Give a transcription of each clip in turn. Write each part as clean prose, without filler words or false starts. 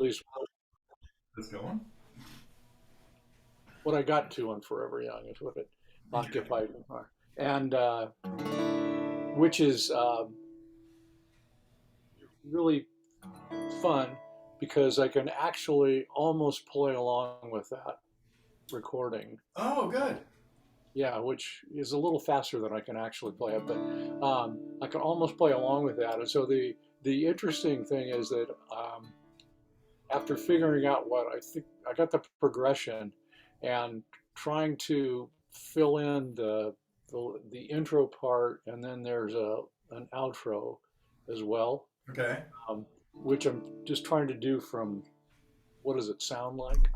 least It's going. what I got to on Forever Young is what it Okay. occupied me, and which is really fun because I can actually almost play along with that recording. Oh, good. Yeah, which is a little faster than I can actually play it, but I can almost play along with that. And so the interesting thing is that after figuring out what I think, I got the progression and trying to fill in the intro part, and then there's a an outro as well, Okay. which I'm just trying to do from what does it sound like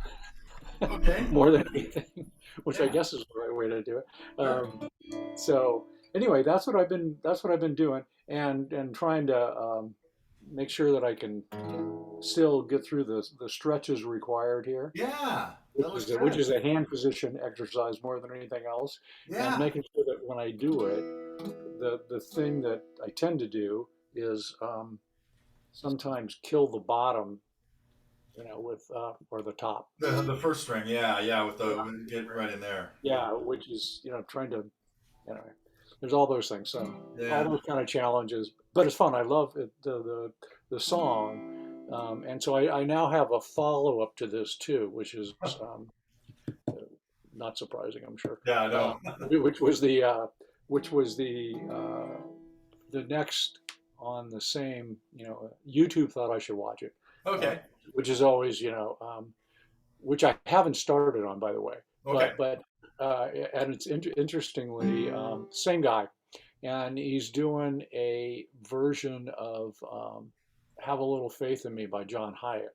Okay. more than anything, which I Yeah. guess is the right way to do it. Sure. So anyway, that's what I've been doing, and trying to make sure that I can still get through the stretches required here, Yeah. That looks which good. is a hand position exercise more than anything else, and Yeah. making sure that when I do it, the thing that I tend to do is sometimes kill the bottom, with or the top. The first string. Yeah. Yeah. With the get right in there. Yeah, which is trying to there's all those things. So all Yeah. those kind of challenges, but it's fun. I love it, the song, and so I now have a follow up to this too, which is not surprising, I'm sure. Yeah. I Uh, know. which was which was the next on the same. YouTube thought I should watch it, uh, Okay. which is always which I haven't started on, by the way. Okay. But and it's interestingly same guy, and he's doing a version of "Have a Little Faith in Me" by John Hyatt,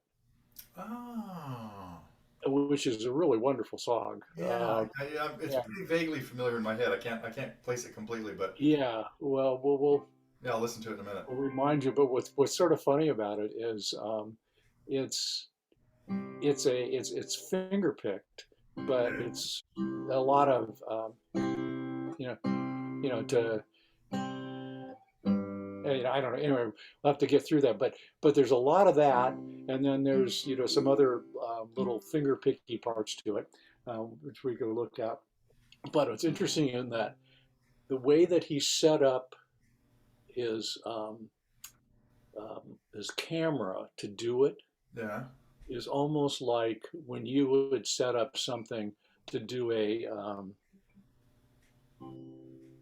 Oh. which is a really wonderful song. Yeah. It's Yeah, pretty vaguely familiar in my head. I can't place it completely, but yeah. Well, yeah, I'll listen to it in a minute. we'll remind you. But what's sort of funny about it is it's it's finger picked, but it's a lot of you know to I don't know. Anyway, we'll have to get through that. But there's a lot of that, and then there's some other little finger picky parts to it, which we could look at. But it's interesting in that the way that he set up his his camera to do it Yeah. is almost like when you would set up something to do a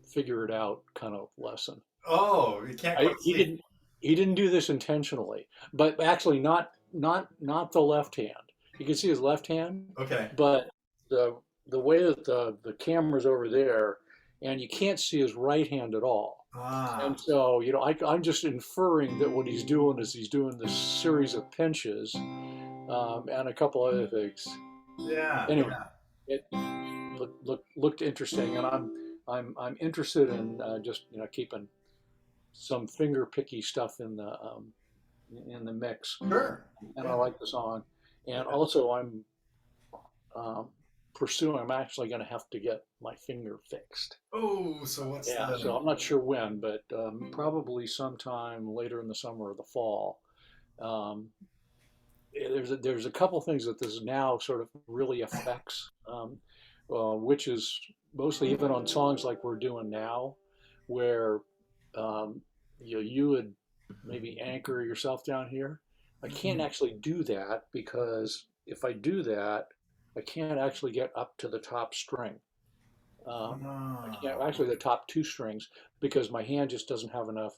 figure it out kind of lesson. Oh, you can't quite He see. didn't do this intentionally, but actually not the left hand. You can see his left hand, Okay. but the way that the camera's over there, and you can't see his right hand at all. Ah. And so, I'm just inferring that what he's doing is he's doing this series of pinches and a couple other things. Yeah. Anyway, Yeah. it looked interesting, and I'm interested in just keeping some finger picky stuff in the mix, Sure. and I Yeah. like the song. And also, um, pursuing. I'm actually going to have to get my finger fixed. Oh, so what's Yeah, the? so I'm not sure when, but probably sometime later in the summer or the fall. Um, there's a couple things that this now sort of really affects, which is mostly even on songs like we're doing now, where um, you would maybe anchor yourself down here. I can't Mhm. actually do that because if I do that, I can't actually get up to the top string. I can't Ah, actually the top two strings because my hand just doesn't have enough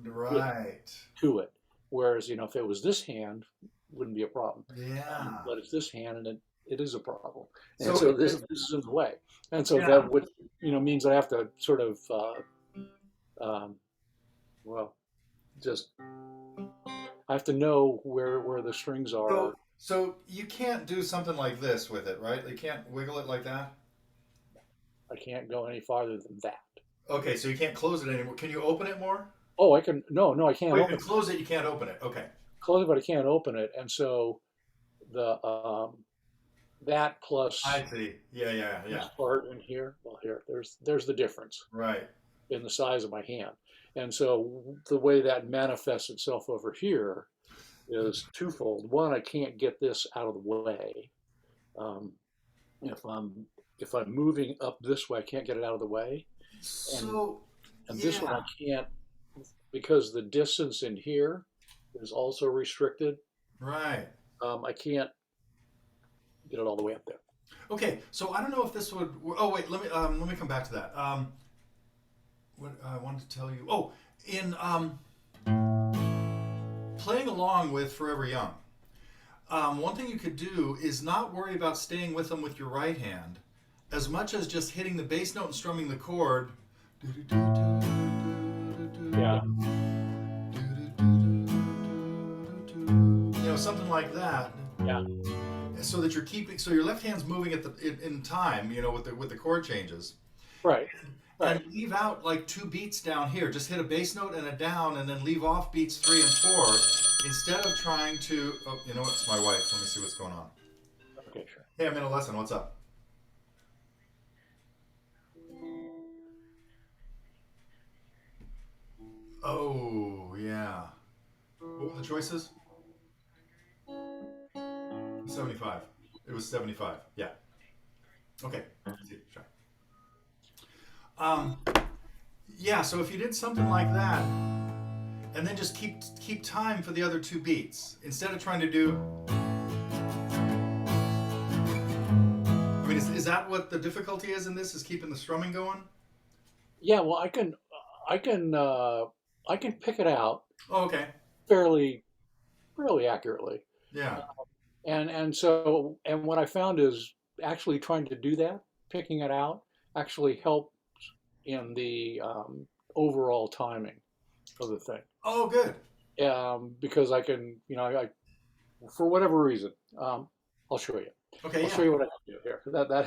width right. to it. Whereas, if it was this hand, wouldn't be a problem. Yeah. But it's this hand, and it is a problem. And So, so this is in the way. And so yeah. that would means I have to sort of um, well just I have to know where the strings So, are. so you can't do something like this with it, right? You can't wiggle it like that. I can't go any farther than that. Okay, so you can't close it anymore. Can you open it more? Oh, I can. No, I Oh, can't you can open it. close it. You can't open it. Okay. Close it, but I can't open it. And so the that I plus see. Yeah, yeah, this yeah. part in here. Well, here, there's the difference Right. in the size of my hand. And so the way that manifests itself over here is twofold. One, I can't get this out of the way. Um, if I'm if I'm moving up this way, I can't get it out of the way, and So, this one I yeah, can't because the distance in here is also restricted. right. I can't get it all the way up there. Okay, so I don't know if this would. Oh wait, let me come back to that. What I wanted to tell you. Oh, in playing along with Forever Young, one thing you could do is not worry about staying with them with your right hand, as much as just hitting the bass note and strumming the chord. Yeah, Something like that, yeah, so that you're keeping. So your left hand's moving at in time. With the chord changes. right, And right. leave out like 2 beats down here. Just hit a bass note and a down, and then leave off beats 3 and 4 instead of trying to. Oh, you know what? It's my wife. Let me see what's going on. Okay, sure. Hey, I'm in a lesson. What's up? Oh, yeah. What were the choices? 75. It was 75. Yeah. Okay. Easy. Try. Um, yeah. So if you did something like that, and then just keep time for the other 2 beats instead of trying to do. I mean, is that what the difficulty is in this? Is keeping the strumming going? Yeah, well, I can, I can pick it out Oh, okay. fairly, fairly accurately. Yeah. And what I found is actually trying to do that, picking it out, actually helped in the overall timing of the thing. Oh, good. Because I can, for whatever reason, I'll show you. Okay. I'll show Yeah. you what I can do here.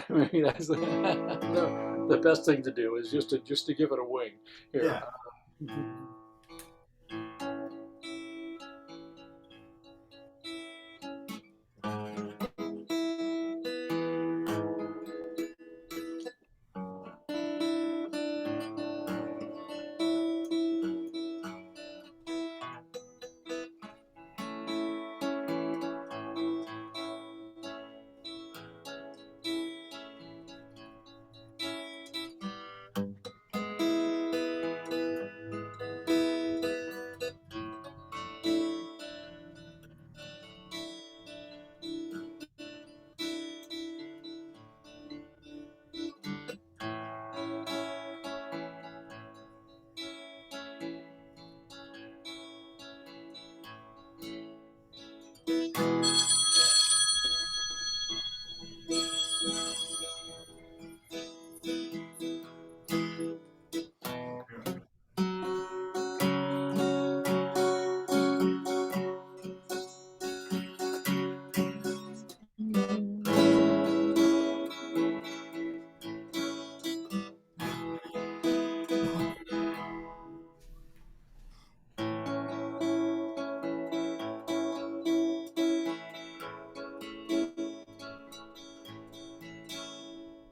Maybe that's the best thing to do is just to give it a wing here. Yeah.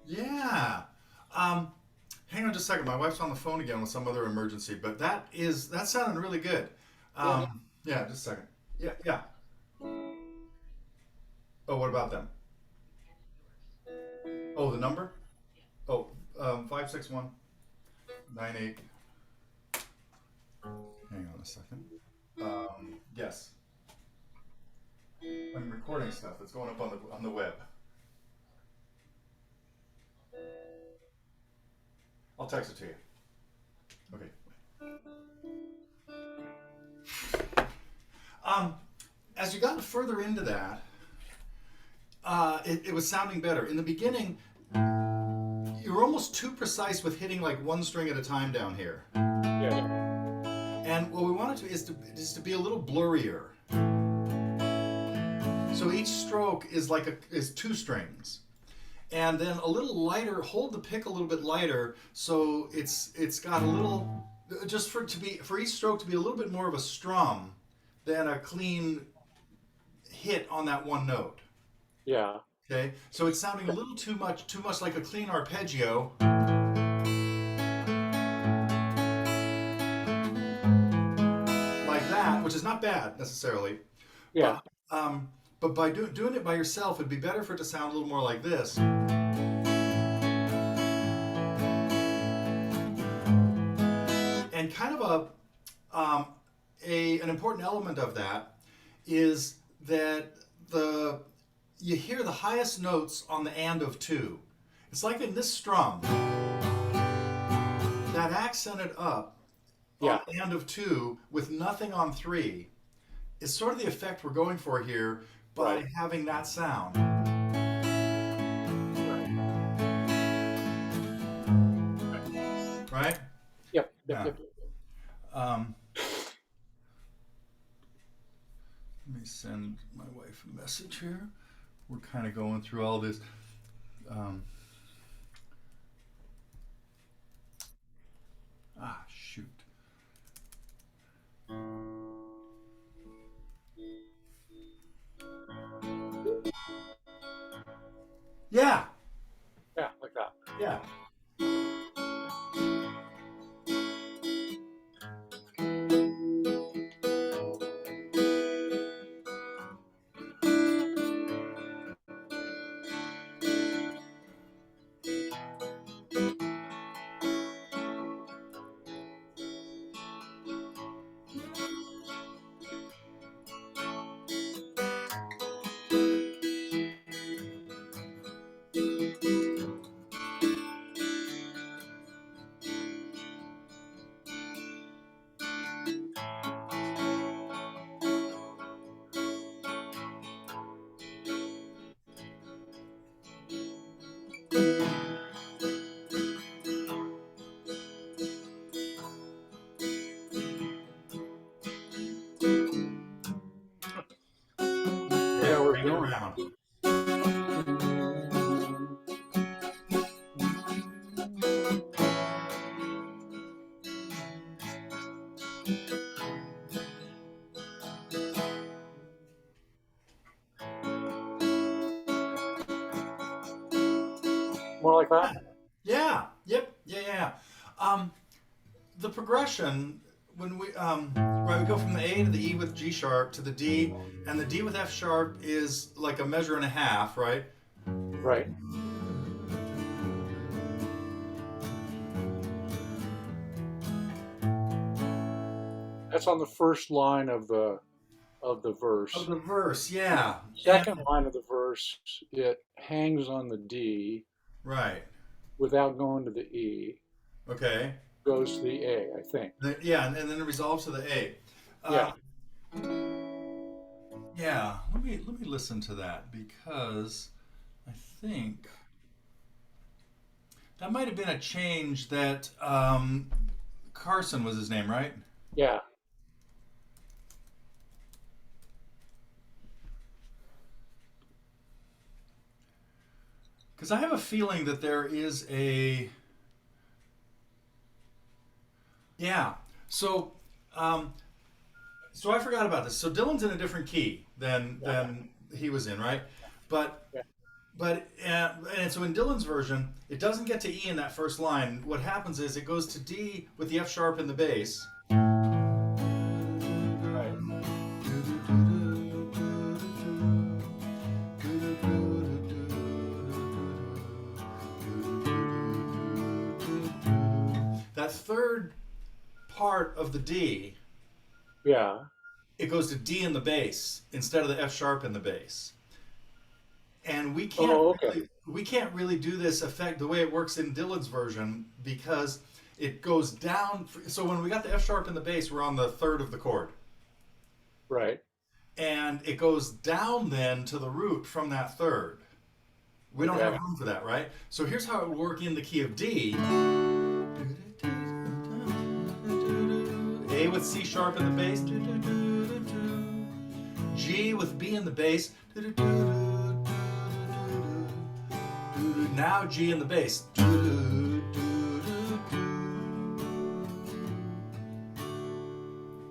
Yeah. Um, Hang on just a second. My wife's on the phone again with some other emergency, but that sounded really good. Yeah, Yeah, just a second. Yeah, yeah. Oh, what about them? Oh, the number? Oh, 56198. Hang on a second. Yes. I'm recording stuff that's going up on the web. I'll text it to you. Okay. Um, as you got further into that, it was sounding better. In the beginning, you were almost too precise with hitting like one string at a time down here. yeah, And what we wanted to is to be a little blurrier. So each stroke is is 2 strings. And then a little lighter, hold the pick a little bit lighter so it's got a little just for each stroke to be a little bit more of a strum than a clean hit on that one note. yeah. Okay? So it's sounding a little too much like a clean arpeggio. Like that, which is not bad necessarily, Yeah. But but by doing it by yourself, it'd be better for it to sound a little more like this. And kind of an important element of that is that the you hear the highest notes on the and of two. It's like in this strum, that accented up on Yeah. and of two with nothing on three is sort of the effect we're going for here by Right. having that sound, Right. right? Yep. Yep. Yeah. Yep. Um, Let me send my wife a message here. We're kind of going through all this. Um, Shoot. Yeah, Yeah. Like that. yeah. Yeah. Okay, We're bring it going. around. More like that. Yeah, yeah, yep, yeah, yeah. Um, the progression when we go from the A to the E with G sharp to the D, and the D with F sharp is like a measure and a half, right? Right. That's on the first line of the Of verse. the verse, yeah, and Second line of the verse, it hangs on the D right, without going to the E, okay, goes to the A, I think. yeah, and then it resolves to the A. Yeah. Um, yeah, let me listen to that because I think that might have been a change that Carson was his name, right? Yeah. Because I have a feeling that there is a yeah. So um, so I forgot about this. So Dylan's in a different key Yeah. than he was in, right? But Yeah. and so in Dylan's version, it doesn't get to E in that first line. What happens is it goes to D with the F sharp in the bass. Right. That third part of the D, Yeah. it goes to D in the bass instead of the F sharp in the bass. And Oh, okay. we can't really do this effect the way it works in Dylan's version because it goes down. So when we got the F sharp in the bass, we're on the third of the chord, Right. and it goes down then to the root from that third. We don't have Okay. room for that, right? So here's how it would work in the key of D. A with C sharp in the bass. G with B in the bass. Now G in the bass.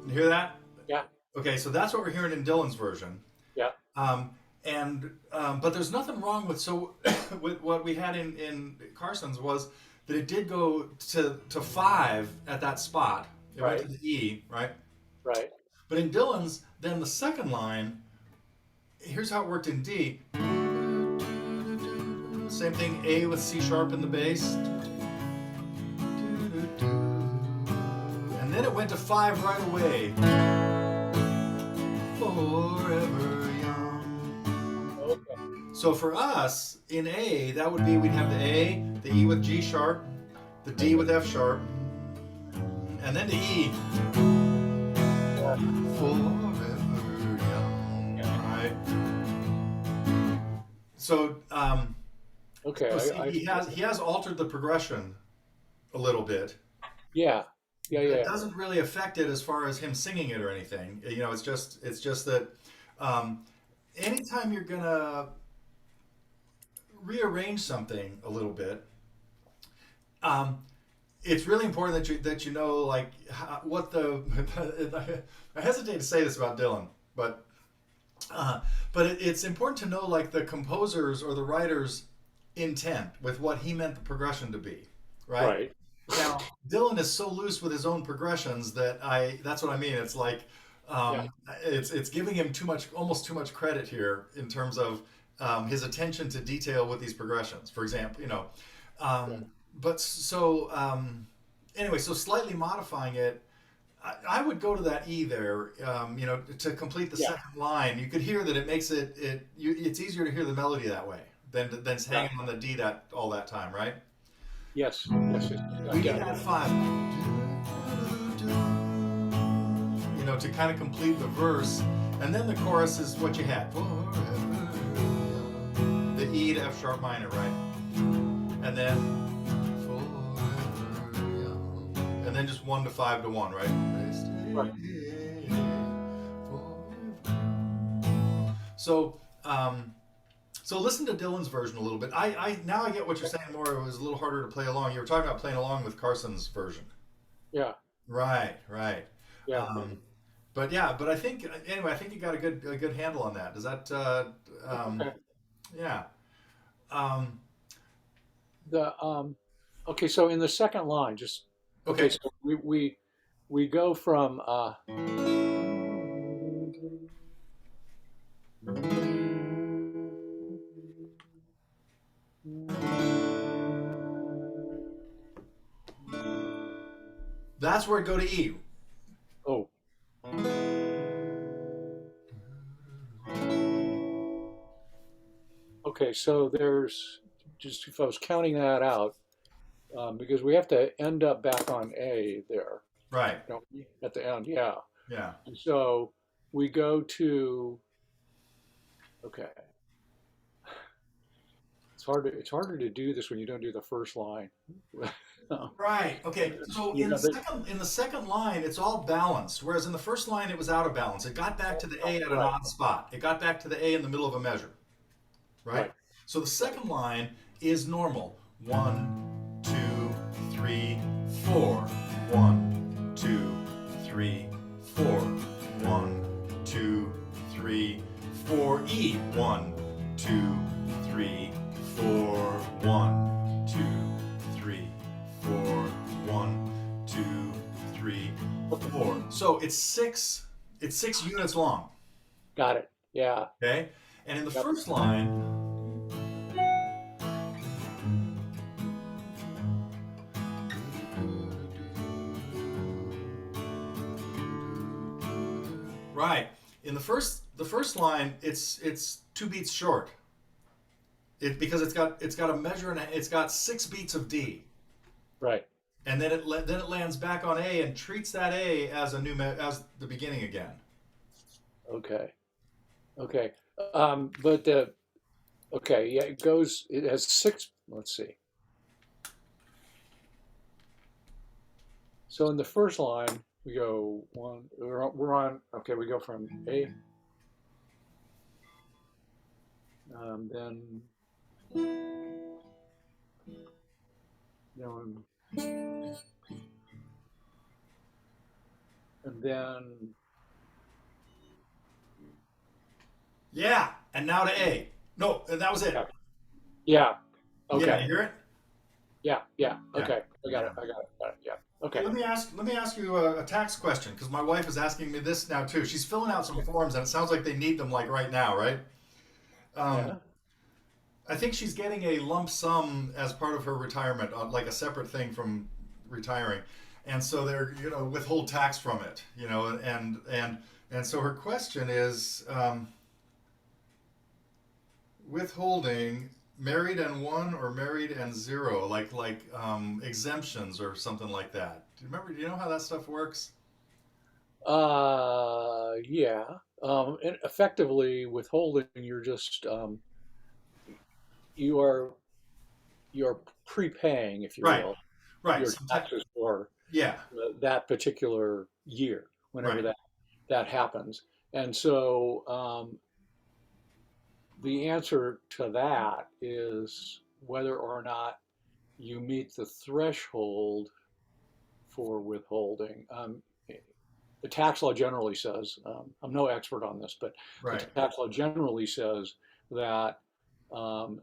You hear that? Yeah. Okay, so that's what we're hearing in Dylan's version. Yeah. Um, but there's nothing wrong with with what we had in Carson's was that it did go to five at that spot. It went Right. to the E, right? Right. But in Dylan's, then the second line here's how it worked in D. Same thing, A with C sharp in the bass. And then it went to 5 right away. Forever young. Okay. So for us, in A, that would be, we'd have the A, the E with G sharp, the D with F sharp, and then the E. Forever young. Yeah. Right? So, Okay. he has altered the progression a little bit. Yeah. Yeah. It Yeah. doesn't really affect it as far as him singing it or anything. You know, it's just that anytime you're gonna rearrange something a little bit, um, it's really important that you know like what the. I hesitate to say this about Dylan, but it's important to know like the composer's or the writer's intent with what he meant the progression to be, right? Right. Now, Dylan is so loose with his own progressions that that's what I mean. It's like Yeah. it's giving him almost too much credit here in terms of his attention to detail with these progressions. For example, Yeah. but so anyway, so slightly modifying it, I would go to that E there, to complete the Yeah. second line. You could hear that it makes it's easier to hear the melody that way than Yeah. hanging on the D all that time, right? Yes. Yes. Yes. I We get need it. that 5, to kind of complete the verse, and then the chorus is what you had. The E to F sharp minor, right? And then just 1 to 5 to 1, right? Right. So, so listen to Dylan's version a little bit. Now I get what you're saying more. It was a little harder to play along. You were talking about playing along with Carson's version. Yeah. Right, right. Yeah. But I think anyway, I think you got a good handle on that. Does that? Okay. Yeah. Um, The Okay. So in the second line, just okay. okay. So we go from That's where it go to E. oh. Okay. So there's just if I was counting that out, because we have to end up back on A there, Right. don't we? At the end, yeah. Yeah. And so we go to okay. It's harder to do this when you don't do the first line. Right. Okay. So Yeah, but in the second line, it's all balanced, whereas in the first line, it was out of balance. It got back to the A at an right, odd spot. It got back to the A in the middle of a measure. Right. right, So the second line is normal. 1, 2, 3, 4. 1, 2, 3, 4. 1, 2, 3, 4. E. 1, 2, 3, 4. 1, 2, 3, 4. 1, 2, 3, 4. So it's six units long. got it. Yeah, Okay? And in the yep, first line, right. In the first line, it's 2 beats short. Because it's got a measure and it's got 6 beats of D. right. And then it lands back on A and treats that A as as the beginning again. Okay, okay. But okay, yeah, it has 6. Let's see. So in the first line, we go one. We're on. Okay, we go from A, then um, and then Yeah, and now to A. No, that was yeah, it. yeah. Yeah, Okay, you hear it? yeah, yeah. Yeah. Okay, I got Yeah. it. I got it. Got it. Yeah. Hey, Okay. let me ask you a tax question because my wife is asking me this now too. She's filling out some forms and it sounds like they need them like right now, right? Um, Yeah. I think she's getting a lump sum as part of her retirement, like a separate thing from retiring, and so they're withhold tax from it. And so her question is withholding married and one or married and zero, like exemptions or something like that. Do you remember? Do you know how that stuff works? Yeah. And effectively, withholding, you are you're prepaying, if you Right, will, right. your taxes for Yeah, that particular year, whenever right, that happens. And so the answer to that is whether or not you meet the threshold for withholding. The tax law generally says, I'm no expert on this, but the right, tax law generally says that um,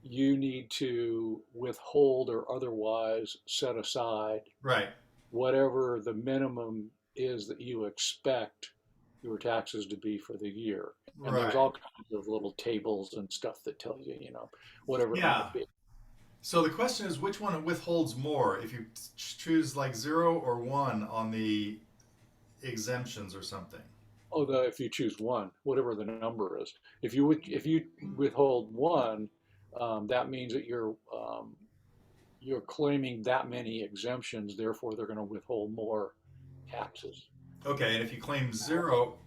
you need to withhold or otherwise set aside right, whatever the minimum is that you expect your taxes to be for the year. And there's right. all kinds of little tables and stuff that tell you, whatever it Yeah. might be. So the question is, which one withholds more if you choose like zero or one on the exemptions or something? Although if you choose one, whatever the number is, if you withhold one, that means that you're claiming that many exemptions. Therefore, they're going to withhold more taxes. Okay, and if you claim zero,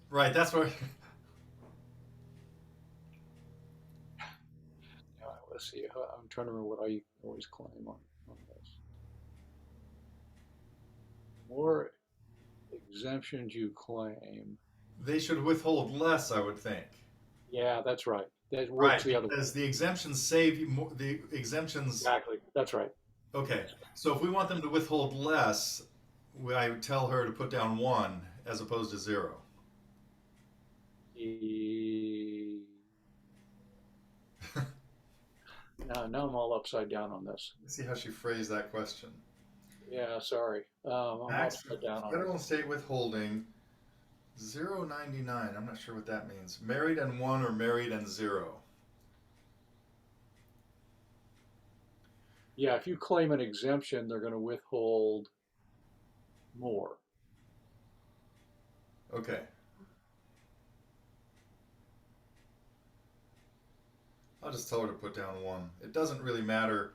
right, that's what. Let's see. I'm trying to remember what I always claim on this. More exemptions you claim. They should withhold less, I would think. Yeah, that's right. That works Right, the other way. because the exemptions save you more. The exemptions. Exactly. That's right. Okay, so if we want them to withhold less, I would tell her to put down one as opposed to zero. E- now I'm all upside down on this. Let's see how she phrased that question. Yeah, sorry. I'm Max upside down on it. federal and state withholding 0.99. I'm not sure what that means. Married and one or married and zero. Yeah, if you claim an exemption, they're going to withhold more. Okay. I'll just tell her to put down one. It doesn't really matter.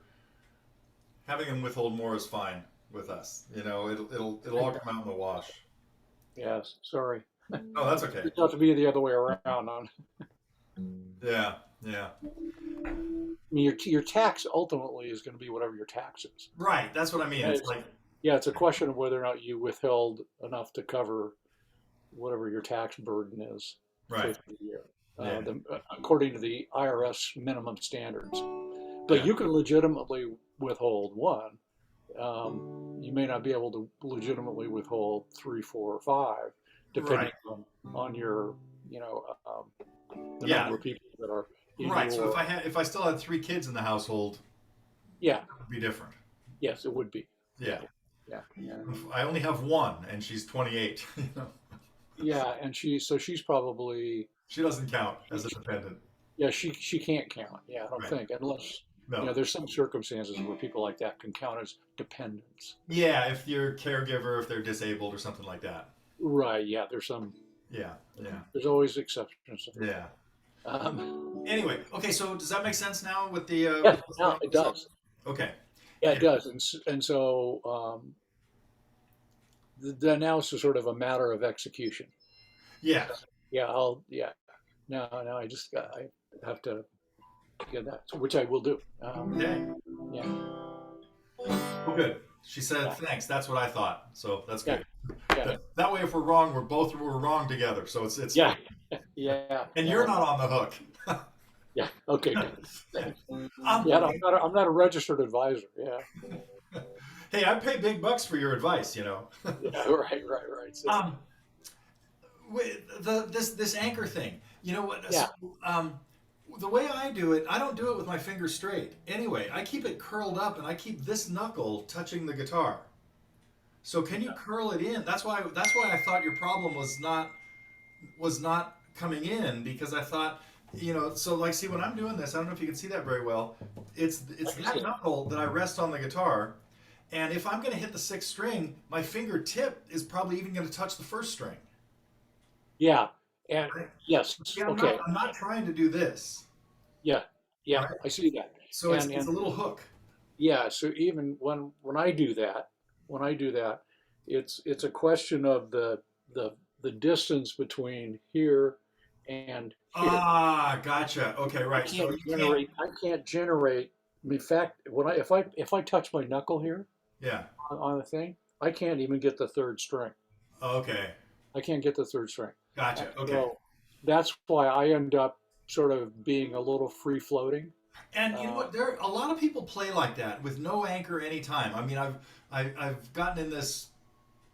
Having them withhold more is fine with us. It'll all come out in the wash. Yes, sorry. Oh, that's okay. It's got to be the other way around. Yeah, yeah. I mean, your tax ultimately is going to be whatever your tax is. Right. That's what I mean. And It's like yeah, it's a question of whether or not you withheld enough to cover whatever your tax burden is for right. the year, Yeah. according to the IRS minimum standards. But Yeah. you can legitimately withhold one. You may not be able to legitimately withhold three, four, or five, depending Right. on your, the Yeah. number of people that are in Right. So your. if I still had three kids in the household, Yeah, it would be different. yes, it would be. Yeah. Yeah, yeah, I only have one, and she's 28. yeah. And she's probably, She doesn't count as a dependent. yeah, she can't count. Yeah, I don't Right. think, unless, No. there's some circumstances where people like that can count as dependents. Yeah, if you're a caregiver, if they're disabled or something like that. Right. Yeah. Yeah. Yeah. There's always exceptions to the Yeah. rule. Anyway, okay. So does that make sense now with the Yeah. what's going No, on it with the does. song? Okay. Yeah, it And, does. And so now it's a sort of a matter of execution. yeah. Yeah. Yeah. No, I have to get that, which I will do. Okay. Yeah. Well, good. She said Yeah. thanks. That's what I thought. So that's Yeah. good. Yeah. That way, if we're wrong, we're wrong together. So it's Yeah. fine. Yeah. And you're No, not on the hook. yeah. Okay. Good. Thanks. Yeah. No, Um, I'm not a registered advisor. Yeah. hey, I pay big bucks for your advice. Yeah. Right. So, um, this anchor thing. You know what? yeah. So, the way I do it, I don't do it with my fingers straight. Anyway, I keep it curled up, and I keep this knuckle touching the guitar. So can you curl it in? That's why I thought your problem was not coming in because I thought So like, see, when I'm doing this, I don't know if you can see that very well. I It's can see that it. knuckle that I rest on the guitar, and if I'm going to hit the sixth string, my fingertip is probably even going to touch the first string. Yeah, and Right? yes, See, okay, I'm not trying to do this, yeah, yeah, right? I see that, So it's and a little hook. yeah, so even when I do that, when I do that, it's a question of the the distance between here and here. Ah, gotcha. Okay, right. So you can't. I can't generate. In fact, when I if I touch my knuckle here Yeah. on the thing, I can't even get the third string. Okay. I can't get the third string. And Gotcha. Okay. so that's why I end up sort of being a little free floating. And you know Uh, what? There a lot of people play like that with no anchor anytime. I mean, I've gotten in this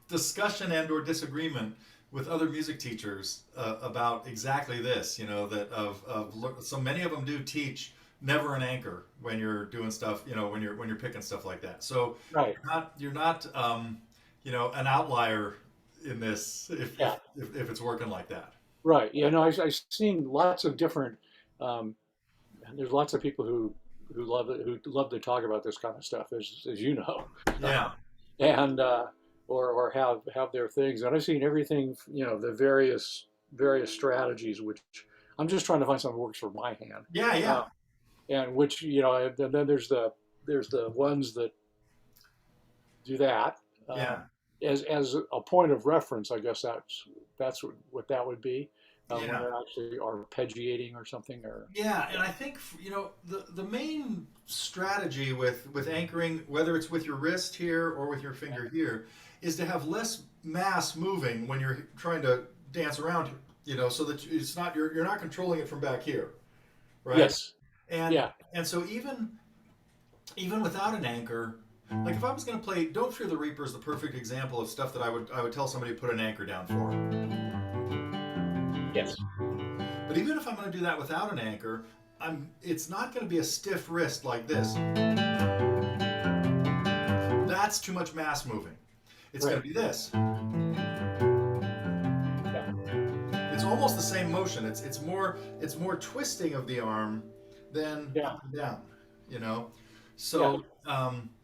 discussion and or disagreement with other music teachers about exactly this. That so many of them do teach never an anchor when you're doing stuff. When you're picking stuff like that. So right. you're not an outlier in this Yeah. if it's working like that. Right. Yeah. No, I've seen lots of different. Um, there's lots of people who love to talk about this kind of stuff, as you know, Yeah. and or have their things. And I've seen everything. The various strategies, which I'm just trying to find something that works for my hand. Yeah. Uh, Yeah. and which and then there's the ones that do that Yeah. as a point of reference. I guess that's what that would be when Yeah. they're actually arpeggiating or something. Or Yeah, and I think the main strategy with anchoring, whether it's with your wrist here or with your finger here, is to have less mass moving when you're trying to dance around. So that it's not you're not controlling it from back here, right? yes, And yeah, and so even without an anchor, like if I was going to play, "Don't Fear the Reaper" is the perfect example of stuff that I would tell somebody to put an anchor down for. yes, But even if I'm going to do that without an anchor, it's not going to be a stiff wrist like this. That's too much mass moving. It's going right, to be this. yeah, It's almost the same motion. It's more twisting of the arm than yeah, up and down. You know, yeah. so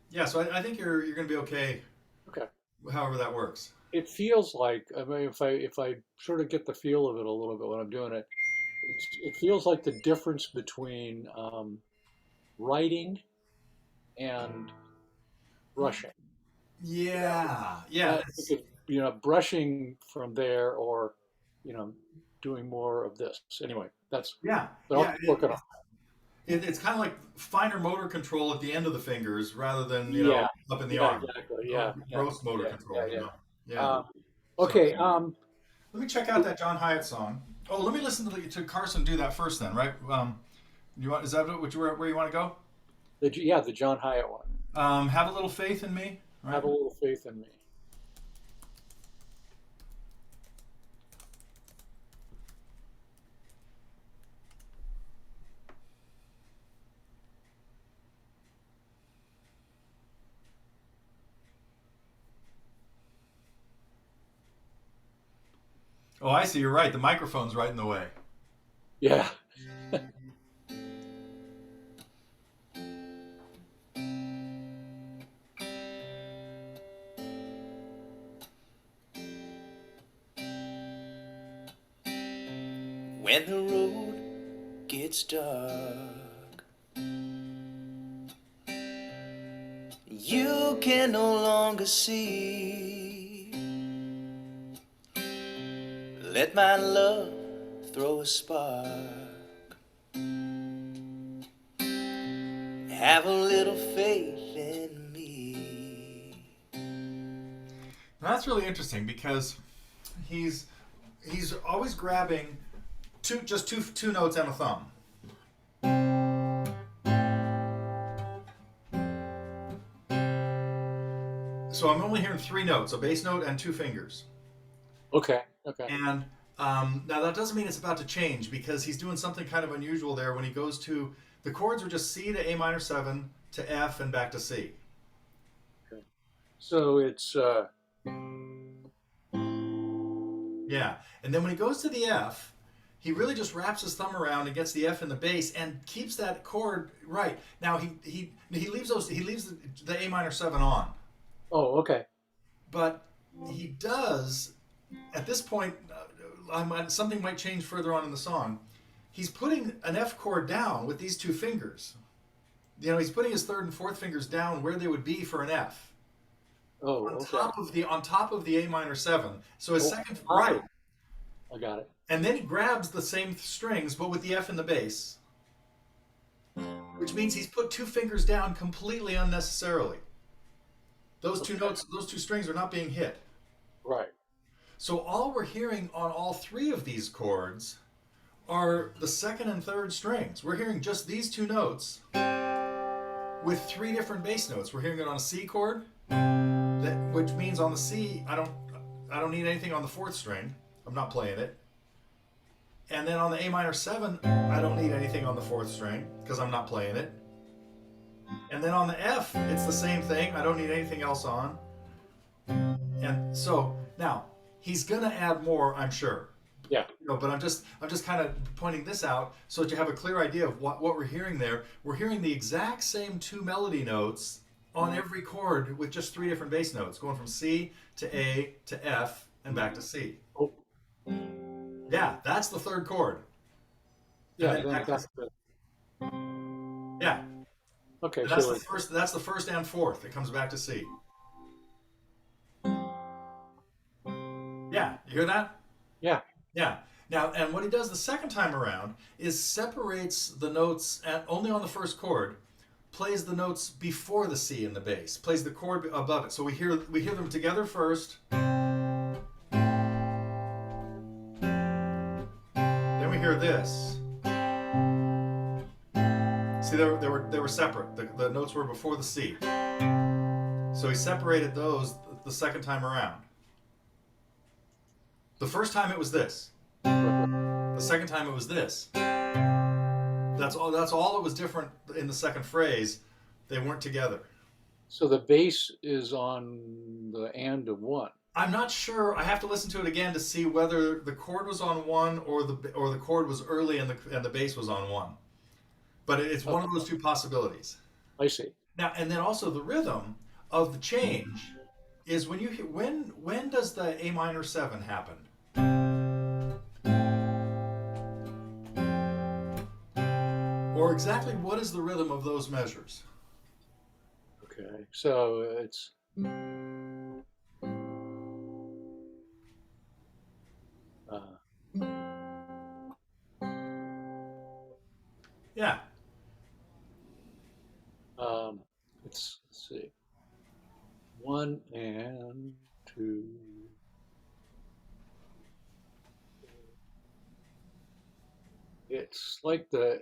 yeah. So I think you're going to be okay, Okay. however that works. It feels like, I mean, if I sort of get the feel of it a little bit when I'm doing it, it feels like the difference between writing and brushing. Yeah, yeah, Because, brushing from there or, you know, doing more of this. Anyway, yeah, but I'll yeah. keep working on It's kind of like finer motor control at the end of the fingers rather than it. Yeah, up in the yeah, arm. exactly. Yeah, yeah, Gross motor yeah, yeah, control. yeah. Yeah. So Okay. let me check out that John Hyatt song. Oh, let me listen to Carson do that first, then, right? You want? Is that where you want to go? The John Hyatt one. Have a little faith in me, right? Have a little faith in me. Oh, I see. You're right. The microphone's right in the way. Yeah. When the road gets dark, you can no longer see. Let my love throw a spark. Have a little faith in me. Now, that's really interesting because he's always grabbing two notes and a thumb. So I'm only hearing three notes: a bass note and two fingers. Okay. Okay. And now that doesn't mean it's about to change because he's doing something kind of unusual there when he goes to the chords are just C to A minor 7 to F and back to C. Okay. So it's Yeah. And then when he goes to the F, he really just wraps his thumb around and gets the F in the bass and keeps that chord right. Now he leaves the A minor 7 on, Oh, okay. but he does at this point. Something might change further on in the song. He's putting an F chord down with these two fingers. He's putting his third and fourth fingers down where they would be for an F Oh, okay. on top of the A minor 7. So his Oh, second right, oh, I got it. and then he grabs the same strings but with the F in the bass, which means he's put two fingers down completely unnecessarily. Those two Okay. notes, those two strings are not being hit. Right. So all we're hearing on all three of these chords are the second and third strings. We're hearing just these two notes with three different bass notes. We're hearing it on a C chord, which means on the C, I don't need anything on the fourth string. I'm not playing it. And then on the A minor 7, I don't need anything on the fourth string because I'm not playing it. And then on the F, it's the same thing. I don't need anything else on. And so now he's gonna add more, I'm sure. Yeah. But I'm just kind of pointing this out so that you have a clear idea of what we're hearing there. We're hearing the exact same two melody notes on every chord with just three different bass notes, going from C to A to F and back to C. Oh, Yeah, that's the third chord. yeah. And then Then back to, that's the, yeah, okay. and that's So the first. That's the first and fourth. It comes back to C. Yeah, you hear that? yeah. Yeah. Now, and what he does the second time around is separates the notes only on the first chord, plays the notes before the C in the bass, plays the chord above it. So we hear them together first, then we hear this. See, they were separate. The notes were before the C. So he separated those the second time around. The first time it was this. The second time it was this. That's all. That's all that was different in the second phrase. They weren't together. So the bass is on the and of one. I'm not sure. I have to listen to it again to see whether the chord was on one or the chord was early and the bass was on one. But it's one Okay, of those two possibilities. I see. Now, and then also the rhythm of the change is when you hear when does the A minor 7 happen? Or exactly what is the rhythm of those measures? Okay. So it's uh, Yeah. let's see. One and two. It's like the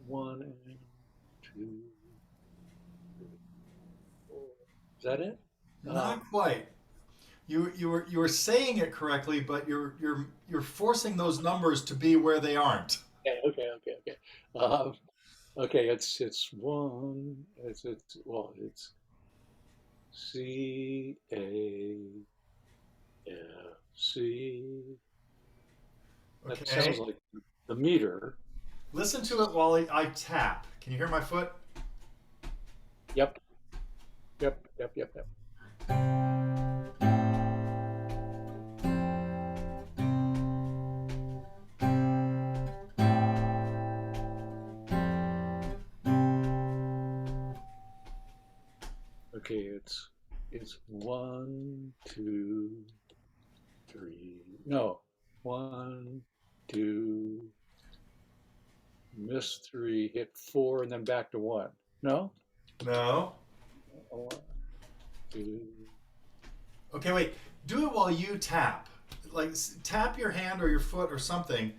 one and two, three, four. Is that it? Um, Not quite. You were saying it correctly, but you're forcing those numbers to be where they aren't. okay. Um, okay, it's one. It's well, it's C. That sounds Okay. like the meter. Listen to it while I tap. Can you hear my foot? Yep, yep. Okay, it's one, two, three. No, one, two, miss three, hit four, and then back to one. No? No. One, two. Okay, wait. Do it while you tap. Like tap your hand or your foot or something,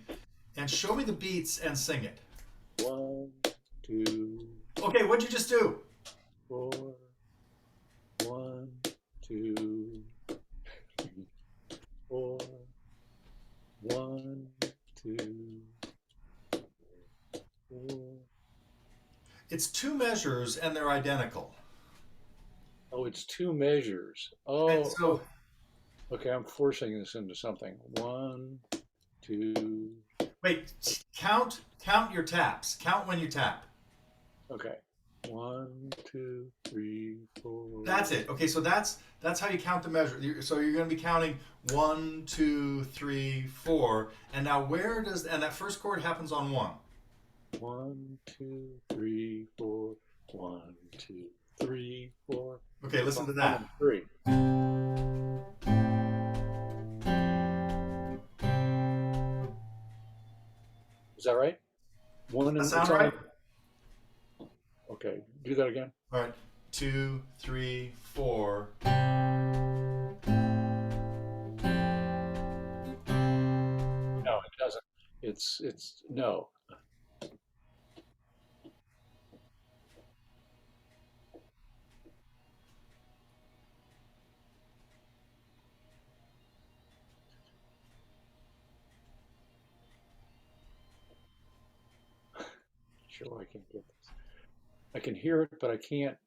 and show me the beats and sing it. One, two, Okay, what'd you just do? four. One, two, three, four. One, two, four. It's two measures and they're identical. Oh, it's two measures. And Oh, so okay. I'm forcing this into something. One, 2. Wait, count your taps. Count when you tap. Okay. 1, 2, 3, 4. That's it. Okay, so that's how you count the measure. So you're going to be counting 1, 2, 3, 4, and now and that first chord happens on 1. 1, 2, 3, 4. 1, 2, 3, 4. Okay, listen to that. 3. Is that right? One That and sound it's on. right? Okay, do that again. All right, 2, 3, 4. No, it doesn't. It's no. Sure, I can get this. I can hear it, but I can't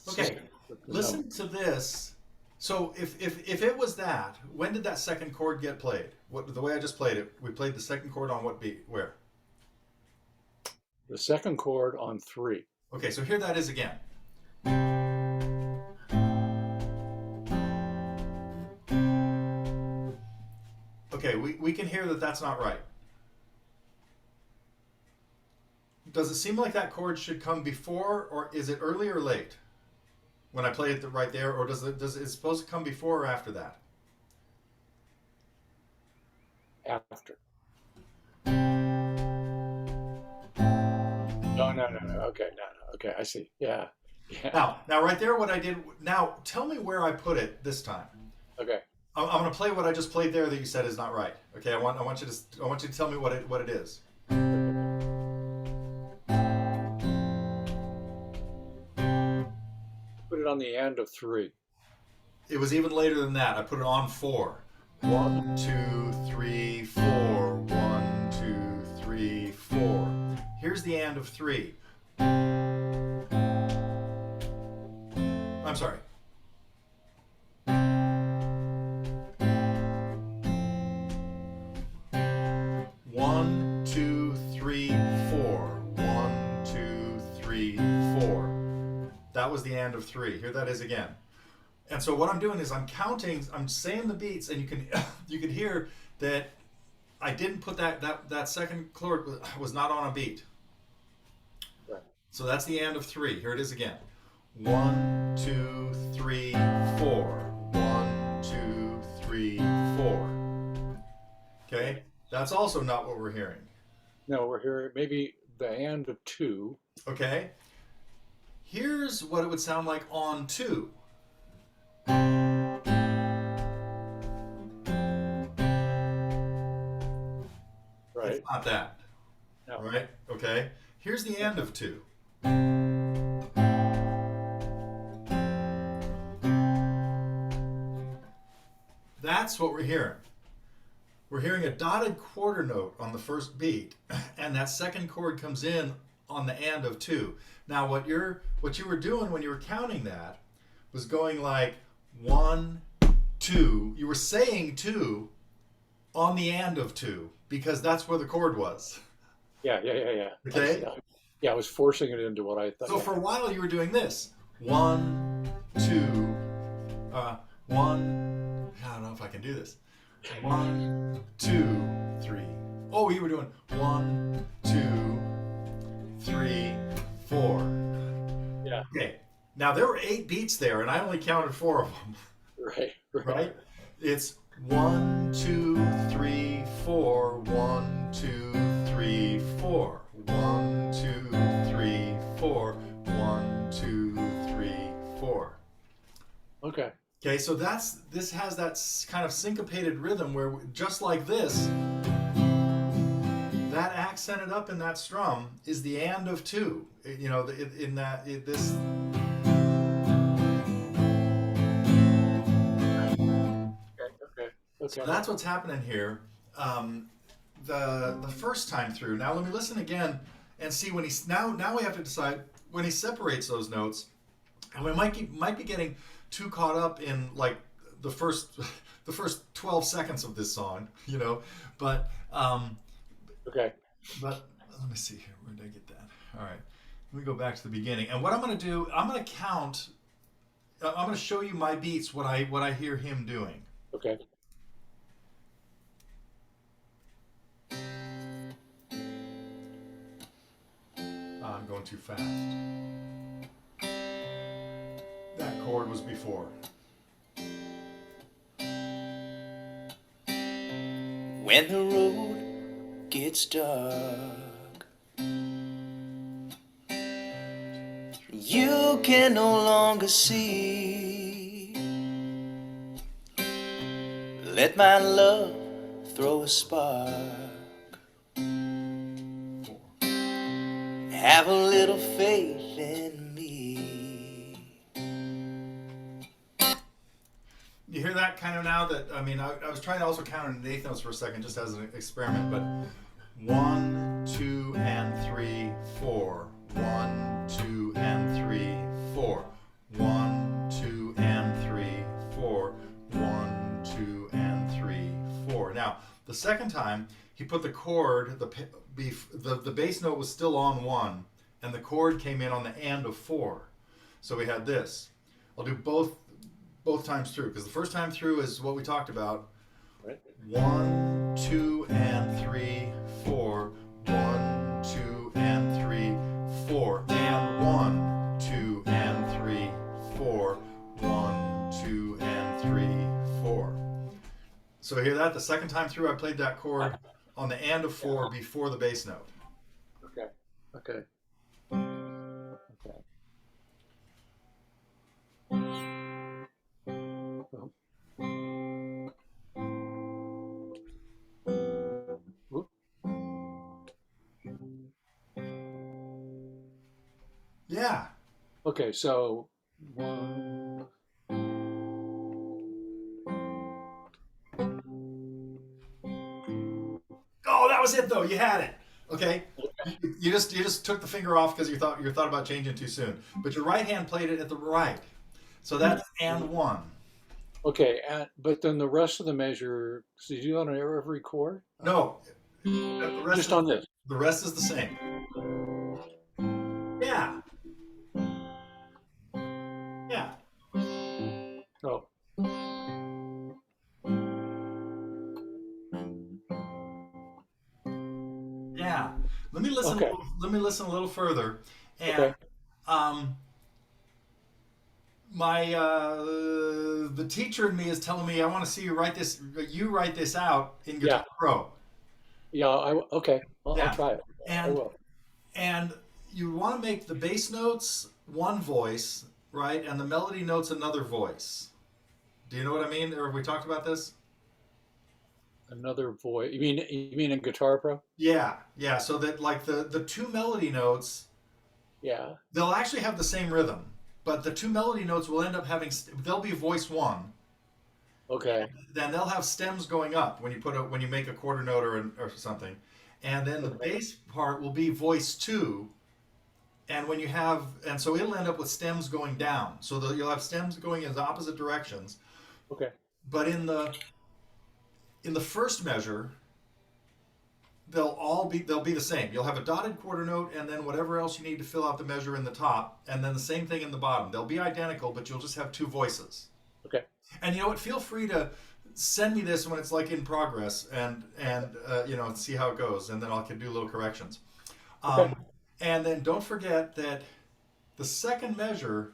Okay, sing the listen note. to this. So if it was that, when did that second chord get played? What the way I just played it, we played the second chord on what beat? Where? The second chord on 3. Okay, so here that is again. Okay, we can hear that that's not right. Does it seem like that chord should come before, or is it early or late when I play it right there, or does it supposed to come before or after that? After. No, no, no, no. Okay, no, no. Okay, I see. Yeah, yeah. Now right there, what I did. Now tell me where I put it this time. Okay. I'm going to play what I just played there that you said is not right. Okay, I want you to tell me what it is. Put it on the end of 3. It was even later than that. I put it on 4. 1, 2, 3, 4. 1, 2, 3, 4. Here's the and of 3. I'm sorry. One, two, three, four. 1, 2, 3, 4. That was the and of 3. Here that is again. And so what I'm doing is I'm counting, I'm saying the beats, and you can you can hear that I didn't put that second chord was not on a beat. Right. So that's the and of 3. Here it is again. 1, 2, 3, 4. 1, 2, 3, 4. Okay, that's also not what we're hearing. No, we're hearing maybe the and of 2. Okay, here's what it would sound like on 2. It's Right. not that. No. Right? Okay. Here's the end of 2. That's what we're hearing. We're hearing a dotted quarter note on the first beat, and that second chord comes in on the and of 2. Now, what you were doing when you were counting that was going like 1, 2. You were saying 2 on the and of 2 because that's where the chord was. Yeah, yeah, yeah, yeah. Okay. Yeah, I was forcing it into what I thought. So for a while you were doing this. 1, 2, 1. I don't know if I can do this. 1, 2, 3. Oh, you were doing 1, 2, 3, 4. Yeah. Okay. Now there were 8 beats there, and I only counted 4 of them. Right. Right? It's 1, 2, 3, 4. 1, 2, 3, 4. 1, 2, 3, 4. 1, 2, 3, 4. Okay. Okay, so this has that kind of syncopated rhythm where just like this, that accented up in that strum is the and of 2. You know, in that this. Okay. So Okay. that's what's happening here. The first time through. Now let me listen again and see when he's now we have to decide when he separates those notes, and we might be getting too caught up in like the first the first 12 seconds of this song, you know, but Okay. but let me see here. Where did I get that? All right. Let me go back to the beginning. And what I'm going to do, I'm going to count. I'm going to show you my beats. What I hear him doing. Okay. I'm going too fast. That chord was before. When the road gets dark, you can no longer see. Let my love throw a spark. Have a little faith in me. You hear that kind of now? That I mean, I was trying to also count in eighth notes for a second, just as an experiment. But 1, 2, and 3, 4. 1, 2, and 3, 4. 1, 2, and 3, 4. 1, 2, and 3, 4. Now, the second time he put the chord, the bass note was still on 1, and the chord came in on the and of 4. So we had this. I'll do both times through, because the first time through is what we talked about. Right. 1, 2, and 3, 4. 1, 2, and 3, 4. And 1, 2, and 3, 4. 1, 2, and 3, 4. So hear that? The second time through, I played that chord on the and of 4 before the bass note. Okay. Okay. Okay. Whoop. Yeah. Okay. So 1. Oh, that was it though. You had it. Okay. You just took the finger off because you thought about changing too soon. But your right hand played it at the right. So that's and 1. Okay. But then the rest of the measure, so you do it on every chord? No. The rest Just is, on this. the rest is the same. Yeah. Yeah. Oh. Yeah. Let me listen. Okay. Let me listen a little further. And Okay. um, my the teacher in me is telling me I want to see you write this. You write this out in Guitar Yeah. Pro. Yeah. Okay. I'll Yeah. try it. I And will. and you want to make the bass notes one voice, right? And the melody notes another voice. Do you know what I mean? Or have we talked about this? Another voice. You mean in Guitar Pro? Yeah, yeah. So that like the two melody notes, Yeah. they'll actually have the same rhythm, but the two melody notes will end up having they'll be voice 1. Okay. Then they'll have stems going up when you make a quarter note or something, and then the Okay. bass part will be voice 2. And so it'll end up with stems going down. So you'll have stems going in the opposite directions. Okay. But in the first measure, they'll be the same. You'll have a dotted quarter note and then whatever else you need to fill out the measure in the top, and then the same thing in the bottom. They'll be identical, but you'll just have two voices. Okay. And you know what? Feel free to send me this when it's like in progress, and see how it goes, and then I can do little corrections. Okay. And then don't forget that the second measure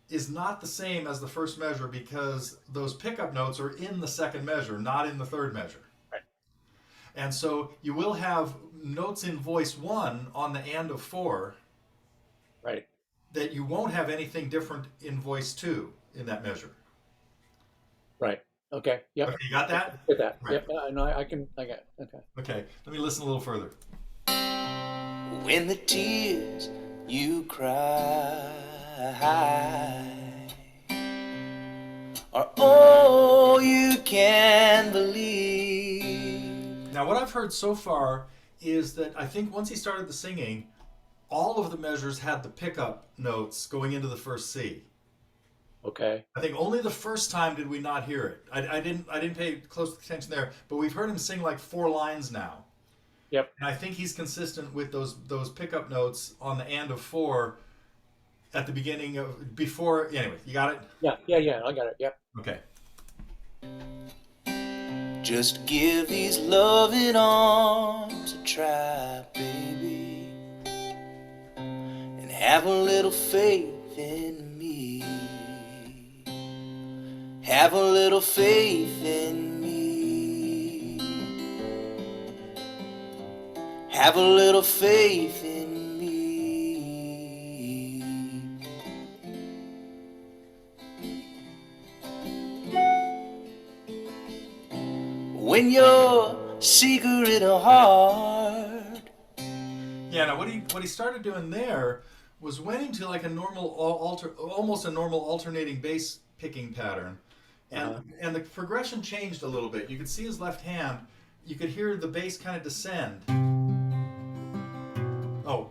is not the same as the first measure because those pickup notes are in the second measure, not in the third measure. Right. And so you will have notes in voice 1 on the and of 4 Right. that you won't have anything different in voice 2 in that measure. Right. Okay. Yep. Okay, you got that? Get that. Right. Yep. No, I can. I got it. Okay. Okay, let me listen a little further. When the tears you cry are all you can believe. Now, what I've heard so far is that I think once he started the singing, all of the measures had the pickup notes going into the first C. Okay. I think only the first time did we not hear it. I didn't pay close attention there, but we've heard him sing like 4 lines now. Yep. And I think he's consistent with those pickup notes on the and of four at the beginning of before. Anyway, you got it? Yeah. Yeah. Yeah. I got it. Yep. Okay. Just give these loving arms a try, baby, and have a little faith in me. Have a little faith in me. Have a little faith in me. When your secret heart. Yeah. Now what he started doing there was went into like a normal almost a normal alternating bass picking pattern, and Uh-huh. and the progression changed a little bit. You could see his left hand. You could hear the bass kind of descend. Oh,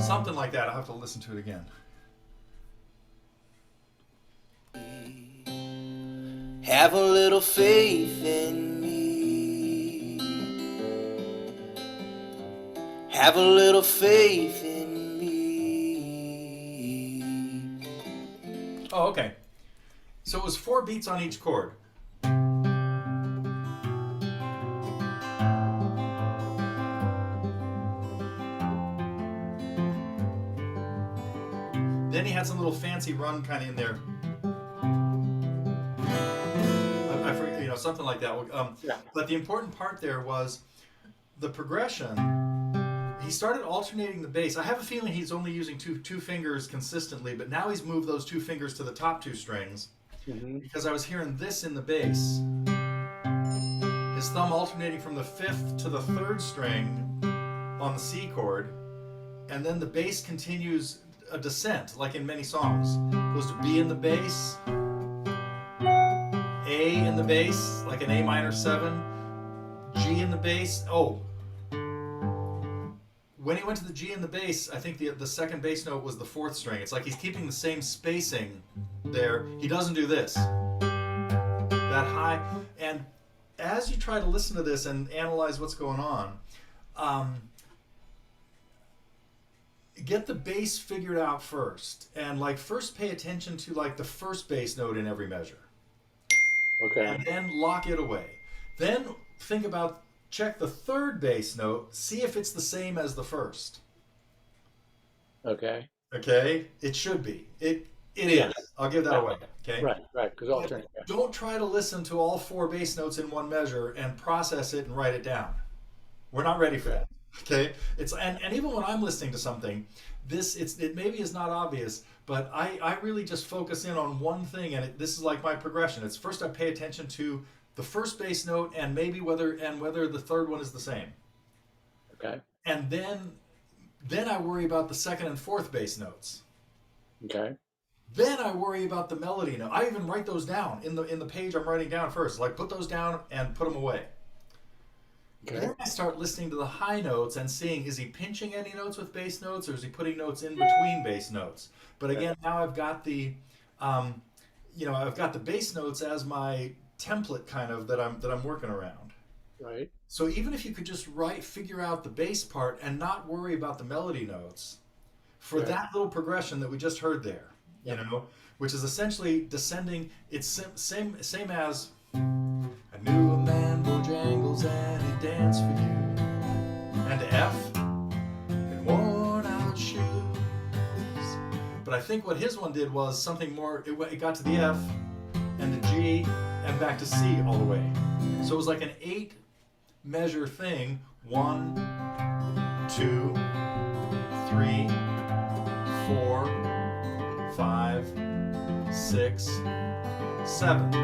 something like that. I'll have to listen to it again. Have a little faith in me. Have a little faith in me. Oh, okay. So it was 4 beats on each chord. Then he had some little fancy run kind of in there. I forget, something like that. Yeah. But the important part there was the progression. He started alternating the bass. I have a feeling he's only using two fingers consistently, but now he's moved those 2 fingers to the top 2 strings Hmm. because I was hearing this in the bass. His thumb alternating from the 5th to the 3rd string on the C chord, and then the bass continues a descent, like in many songs. Goes to B in the bass, A in the bass, like an A minor 7, G in the bass. Oh, when he went to the G in the bass, I think the second bass note was the 4th string. It's like he's keeping the same spacing there. He doesn't do this. That high. And as you try to listen to this and analyze what's going on, get the bass figured out first. And like first pay attention to like the first bass note in every measure. Okay. And then lock it away. Then think about, check the 3rd bass note, see if it's the same as the first. Okay. Okay? It should be. It Yeah. is. I'll give that away. Okay? Right. Right. Because alternate. Yeah. Don't try to listen to all 4 bass notes in one measure and process it and write it down. We're not ready for that. Okay? It's and even when I'm listening to something, it maybe is not obvious, but I really just focus in on one thing, and this is like my progression. It's first I pay attention to the first bass note and maybe whether the 3rd one is the same. Okay. And then I worry about the 2nd and 4th bass notes. Okay. Then I worry about the melody note. I even write those down in the page I'm writing down first. Like put those down and put them away. Okay. Then I start listening to the high notes and seeing, is he pinching any notes with bass notes, or is he putting notes in between bass notes? But again, now I've got the bass notes as my template kind of that I'm working around. Right. So even if you could just figure out the bass part and not worry about the melody notes for Yeah. that little progression that we just heard there, which is essentially descending. It's same as I knew a man Bojangles and he danced for you, and to F in worn out shoes. But I think what his one did was something more. It got to the F and to G and back to C all the way. So it was like an 8 measure thing. 1, 2, 3, 4, 5, 6, 7.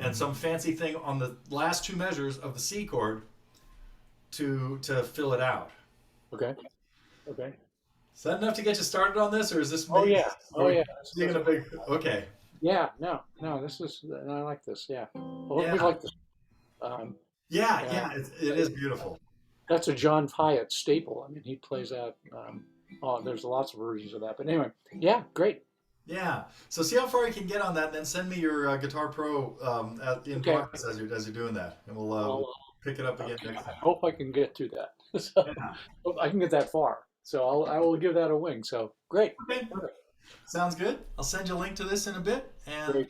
And some fancy thing on the last 2 measures of the C chord to fill it out. Okay. Okay. Is that enough to get you started on this, or is this Oh me? yeah. Oh yeah. Taking a big. Okay. Yeah. No. No. This is. I like this. Yeah. Well, Yeah. we like this. Um, Yeah. It is beautiful. that's a John Hyatt staple. I mean, he plays that there's lots of versions of that. But anyway, yeah, great. Yeah. So see how far you can get on that, and then send me your Guitar Pro in Okay. progress as you're doing that, and we'll Well, pick it up again okay. next I time. hope I can get to that. So Yeah. hope I can get that far. So I will give that a wing. So great. Okay. Perfect. Sounds good. I'll send you a link to this in a bit, and Great.